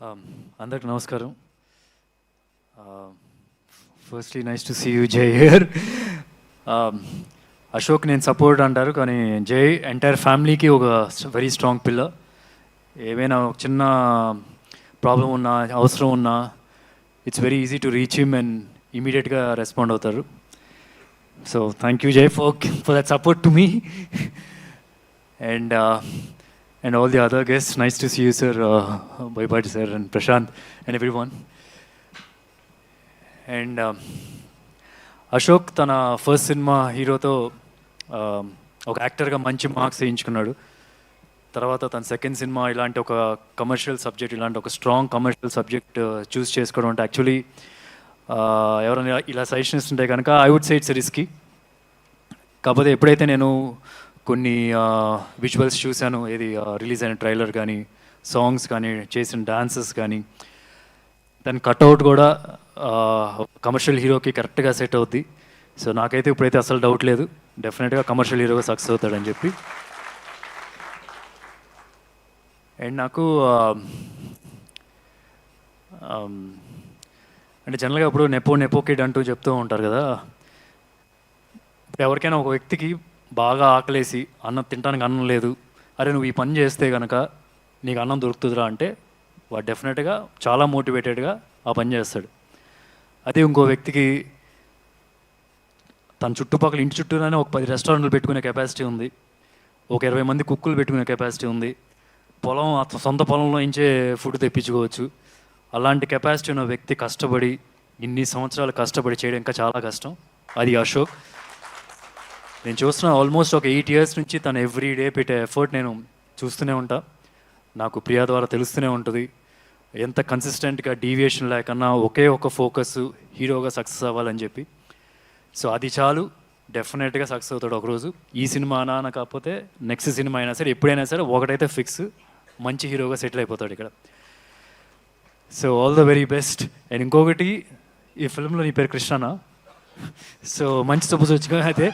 అందరికి నమస్కారం. Firstly nice to see you Jai here. Ashok నేను సపోర్ట్ అంటారు, కానీ జై ఎంటైర్ ఫ్యామిలీకి ఒక వెరీ స్ట్రాంగ్ పిల్లర్. ఏమైనా ఒక చిన్న ప్రాబ్లం ఉన్నా, అవసరం ఉన్నా, it's very easy to reach him and ఇమీడియట్గా రెస్పాండ్ అవుతారు. సో థ్యాంక్ యూ జై for that support to me and all the other guests. Nice to see you, sir, Bhaibhaji sir and Prashant and everyone. And Ashok తన first cinema హీరోతో ఒక యాక్టర్గా మంచి marks వేయించుకున్నాడు. తర్వాత తన సెకండ్ సినిమా ఇలాంటి ఒక కమర్షియల్ సబ్జెక్ట్, ఇలాంటి ఒక స్ట్రాంగ్ కమర్షియల్ సబ్జెక్ట్ చూస్ చేసుకోవడం అంటే యాక్చువల్లీ ఎవరైనా ఇలా సజెషన్స్ ఉంటే కనుక I would say it's risky. కాకపోతే ఎప్పుడైతే నేను కొన్ని విజువల్స్ చూశాను, ఏది రిలీజ్ అయిన ట్రైలర్ కానీ, సాంగ్స్ కానీ, చేసిన డాన్సెస్ కానీ, దాని కట్అవుట్ కూడా కమర్షియల్ హీరోకి కరెక్ట్గా సెట్ అవుద్ది. సో నాకైతే ఇప్పుడైతే అసలు డౌట్ లేదు, డెఫినెట్గా కమర్షియల్ హీరోగా సక్సెస్ అవుతాడని చెప్పి. అండ్ నాకు అంటే జనరల్గా ఇప్పుడు నెపో కిడ్ అంటూ చెప్తూ ఉంటారు కదా. ఇప్పుడు ఎవరికైనా ఒక వ్యక్తికి బాగా ఆకలేసి అన్నం తినడానికి అన్నం లేదు, అరే నువ్వు ఈ పని చేస్తే కనుక నీకు అన్నం దొరుకుతుందిరా అంటే వాడు డెఫినెట్గా చాలా మోటివేటెడ్గా ఆ పని చేస్తాడు. అదే ఇంకో వ్యక్తికి తన చుట్టుపక్కల ఇంటి చుట్టూనే ఒక 10 రెస్టారెంట్లు పెట్టుకునే కెపాసిటీ ఉంది, ఒక 20 మంది కుక్కులు పెట్టుకునే కెపాసిటీ ఉంది, పొలం సొంత పొలంలో నుంచే ఫుడ్ తెప్పించుకోవచ్చు. అలాంటి కెపాసిటీ ఉన్న వ్యక్తి కష్టపడి ఇన్ని సంవత్సరాలు కష్టపడి చేయడం ఇంకా చాలా కష్టం. అది అశోక్. నేను చూస్తున్న ఆల్మోస్ట్ ఒక 8 years నుంచి తను ఎవ్రీ డే పెట్టే ఎఫర్ట్ నేను చూస్తూనే ఉంటా. నాకు ప్రియా ద్వారా తెలుస్తూనే ఉంటుంది ఎంత కన్సిస్టెంట్గా డీవియేషన్ లేకన్నా ఒకే ఒక ఫోకస్ హీరోగా సక్సెస్ అవ్వాలని చెప్పి. సో అది చాలు, డెఫినెట్గా సక్సెస్ అవుతాడు ఒకరోజు. ఈ సినిమా అనా కాకపోతే నెక్స్ట్ సినిమా అయినా సరే, ఎప్పుడైనా సరే ఒకటైతే ఫిక్స్, మంచి హీరోగా సెటిల్ అయిపోతాడు ఇక్కడ. So all the very best. And ఇంకొకటి, ఈ ఫిల్మ్లో నీ పేరు కృష్ణనా? సో మంచి సపోజ్ వచ్చి అయితే.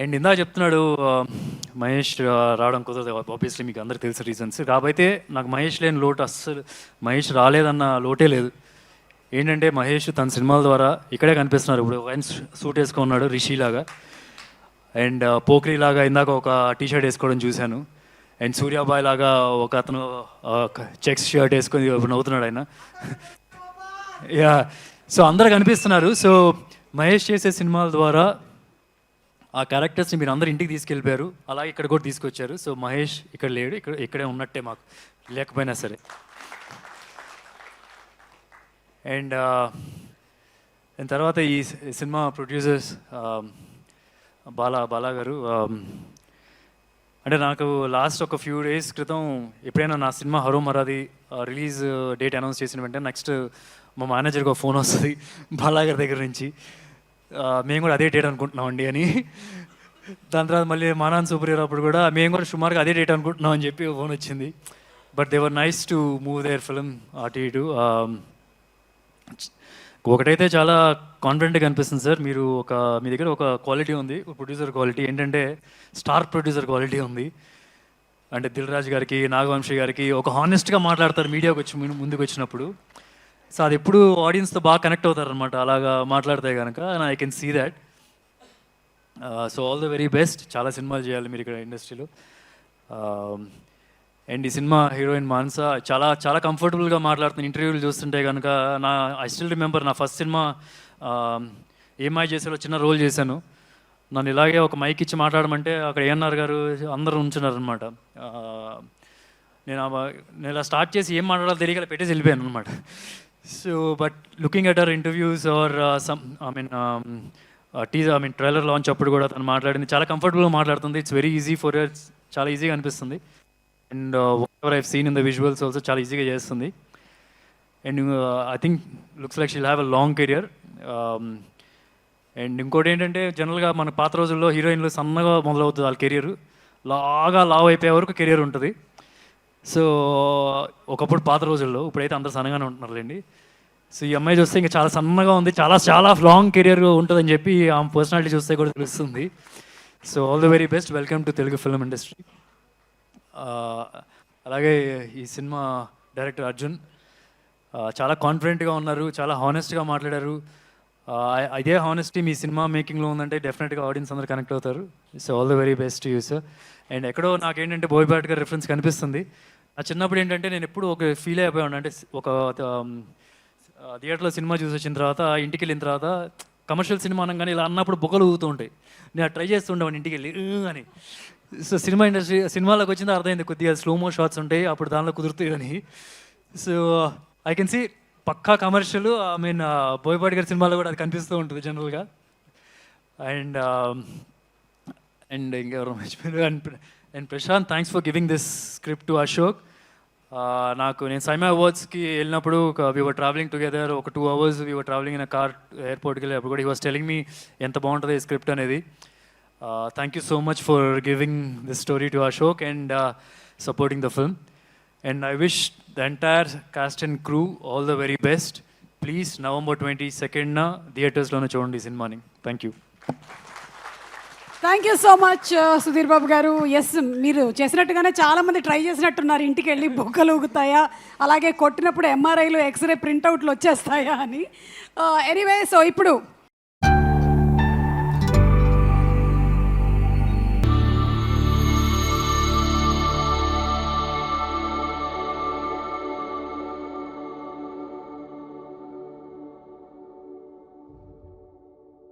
అండ్ ఇందాక చెప్తున్నాడు మహేష్ రావడం కుదరదు, ఆబ్వియస్లీ మీకు అందరికి తెలిసిన రీజన్స్. కాబట్టి నాకు మహేష్ లేని లోటు అస్సలు, మహేష్ రాలేదన్న లోటే లేదు. ఏంటంటే మహేష్ తన సినిమాల ద్వారా ఇక్కడే కనిపిస్తున్నారు. ఇప్పుడు ఆయన సూట్ వేసుకున్నాడు రిషిలాగా, అండ్ పోఖ్రీలాగా ఇందాక ఒక టీషర్ట్ వేసుకోవడం చూశాను, అండ్ సూర్యాబాయ్ లాగా ఒక అతను చెక్స్ షర్ట్ వేసుకొని నవ్వుతున్నాడు ఆయన. యా, సో అందరూ కనిపిస్తున్నారు. సో మహేష్ చేసే సినిమాల ద్వారా ఆ క్యారెక్టర్స్ని మీరు అందరు ఇంటికి తీసుకెళ్ళిపోయారు, అలాగే ఇక్కడ కూడా తీసుకొచ్చారు. సో మహేష్ ఇక్కడ లేడు, ఇక్కడే ఉన్నట్టే మాకు లేకపోయినా సరే. అండ్ తర్వాత ఈ సినిమా ప్రొడ్యూసర్స్ బాలా గారు, అంటే నాకు లాస్ట్ ఒక ఫ్యూ డేస్ క్రితం ఎప్పుడైనా నా సినిమా హరో మరాది రిలీజ్ డేట్ అనౌన్స్ చేసిన వెంటనే నెక్స్ట్ మా మేనేజర్కి ఒక ఫోన్ వస్తుంది బాలా గారి దగ్గర నుంచి, మేము కూడా అదే డేట్ అనుకుంటున్నామండి అని. దాని తర్వాత మళ్ళీ మానాన్ సూపర్ హీరో అప్పుడు కూడా మేము కూడా సుమారుగా అదే డేట్ అనుకుంటున్నాం అని చెప్పి ఫోన్ వచ్చింది. But they were nice to move their film అటు ఇటు. ఒకటైతే చాలా కాన్ఫిడెంట్గా అనిపిస్తుంది సార్, మీ దగ్గర ఒక క్వాలిటీ ఉంది, ప్రొడ్యూసర్ క్వాలిటీ. ఏంటంటే స్టార్ ప్రొడ్యూసర్ క్వాలిటీ ఉంది. అంటే దిల్ రాజు గారికి, నాగవంశీ గారికి ఒక హానెస్ట్గా మాట్లాడతారు మీడియాకి వచ్చి ముందుకు వచ్చినప్పుడు. సో అది ఎప్పుడు ఆడియన్స్తో బాగా కనెక్ట్ అవుతారనమాట అలాగా మాట్లాడితే కనుక. I can see that. So all the very best. చాలా సినిమాలు చేయాలి మీరు ఇక్కడ ఇండస్ట్రీలో. అండ్ ఈ సినిమా హీరోయిన్ మానస చాలా చాలా కంఫర్టబుల్గా మాట్లాడుతున్న ఇంటర్వ్యూలు చూస్తుంటే కనుక. ఐ స్టిల్ రిమెంబర్ నా ఫస్ట్ సినిమా ఏమై చేసేలో చిన్న రోల్ చేశాను. నన్ను ఇలాగే ఒక మైక్ ఇచ్చి మాట్లాడమంటే అక్కడ ఏఎన్ఆర్ గారు అందరూ ఉంచున్నారనమాట. నేను ఇలా స్టార్ట్ చేసి ఏం మాట్లాడాలో తెలియక పెట్టేసి వెళ్ళిపోయాను అనమాట. So but looking at our interviews or trailer launch అప్పుడు కూడా తను మాట్లాడింది చాలా కంఫర్టబుల్గా మాట్లాడుతుంది. It's very easy for her, చాలా ఈజీగా అనిపిస్తుంది. And what ever I've seen in the visuals also చాలా ఈజీగా చేస్తుంది. And I think looks like she'll have a long career. And ఇంకోటి ఏంటంటే జనరల్గా మన పాత రోజుల్లో హీరోయిన్లు సన్నగా మొదలవుతుంది వాళ్ళ కెరియర్, లావ్ అయిపోయే వరకు కెరియర్ ఉంటుంది. సో ఒకప్పుడు పాత రోజుల్లో, ఇప్పుడైతే అందరు సన్నగానే ఉంటున్నారులేండి. సో ఈ అమ్మాయి చూస్తే ఇంకా చాలా సన్నగా ఉంది, చాలా చాలా లాంగ్ కెరియర్ ఉంటుందని చెప్పి ఆమె పర్సనాలిటీ చూస్తే కూడా తెలుస్తుంది. So all the very best. Welcome to Telugu film industry. అలాగే ఈ సినిమా డైరెక్టర్ అర్జున్ చాలా కాన్ఫిడెంట్గా ఉన్నారు, చాలా హానెస్ట్గా మాట్లాడారు. ఇదే హానెస్టీ మీ సినిమా మేకింగ్లో ఉందంటే డెఫినెట్గా ఆడియన్స్ అందరూ కనెక్ట్ అవుతారు. So all the very best you sir. And ఎక్కడో నాకేంటంటే బోయపాటి గారి రిఫరెన్స్ కనిపిస్తుంది. నా చిన్నప్పుడు ఏంటంటే నేను ఎప్పుడు ఒక ఫీల్ అయిపోయాను, అంటే ఒక థియేటర్లో సినిమా చూసి వచ్చిన తర్వాత ఇంటికి వెళ్ళిన తర్వాత కమర్షియల్ సినిమా అనగానే ఇలా అన్నప్పుడు బొగ్గలు ఊగుతూ ఉంటాయి. నేను ట్రై చేస్తూ ఉండేవాడిని ఇంటికి వెళ్ళి అని. సో సినిమా ఇండస్ట్రీ సినిమాలోకి వచ్చిందో అర్థమైంది, కొద్దిగా స్లోమో షాట్స్ ఉంటాయి, అప్పుడు దానిలో కుదురుతాయి అని. సో ఐ కెన్ సీ పక్కా కమర్షియల్. ఐ మీన్ బోయపాటి గారి సినిమాలో కూడా అది కనిపిస్తూ ఉంటుంది జనరల్గా. అండ్ ఇంకెవరు మర్చిపోయారు. And Prashant, thanks for giving this script to Ashok. నేను సైమా అవార్డ్స్కి వెళ్ళినప్పుడు వీ వర్ ట్రావెలింగ్ టుగెదర్, ఒక 2 hours we were travelling in a car ఎయిర్పోర్ట్కి వెళ్ళి అప్పుడు కూడా హీ వాస్ టెలింగ్ మీ ఎంత బాగుంటుంది ఈ స్క్రిప్ట్ అనేది. Thank you so much for giving this story to Ashok and supporting the film. And I wish the entire cast and crew all the very best. Please November 22nd థియేటర్స్లోనే చూడండి ఈ సినిమాని. Thank you. Thank you so much Sudheer Babu garu. Yes, మీరు చేసినట్టుగానే చాలామంది try చేసినట్టున్నారు ఇంటికి వెళ్ళి బొగ్గలు ఊగుతాయా, అలాగే కొట్టినప్పుడు ఎంఆర్ఐలు ఎక్స్రే ప్రింట్అవుట్లు వచ్చేస్తాయా అని. ఎనీవే, సో ఇప్పుడు